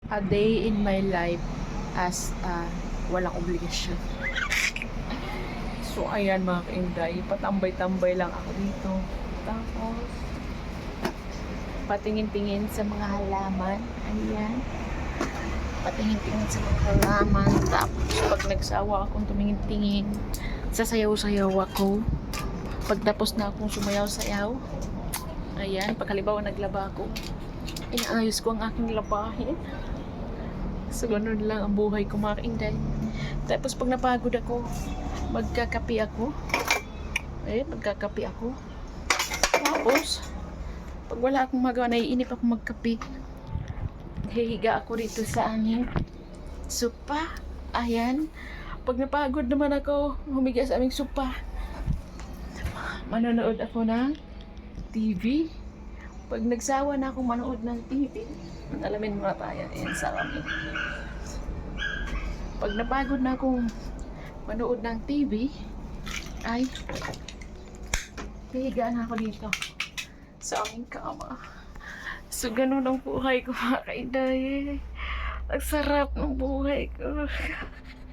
A day in my life as walang obligasyon. So, ayan mga kainday, patambay-tambay lang ako dito. Tapos, patingin-tingin sa mga halaman. Ayan. Patingin-tingin sa mga halaman. Tapos, pag nagsawa akong tumingin-tingin, sasayaw-sayaw ako. Pagtapos na akong sumayaw-sayaw, ayan, pagkalibaw naglaba ako, inaayos ko ang aking labahin. So, ganun lang ang buhay ko mga kainday. Tapos, pag napagod ako, magkakape ako. Ayun, magkakape ako. Tapos, pag wala akong magawa, naiinip ako magkape. Hihiga ako dito sa aming sopa. Ayan. Pag napagod naman ako, humiga sa aming sopa. Manonood ako ng TV. Pag nagsawa na akong manood ng TV, alamin mo na tayo. Ayan, sa amin. Pag napagod na akong manood ng TV, ay hihiga na ako dito sa aming kama. So, ganun ang buhay ko mga kainday. Ang sarap ng buhay ko.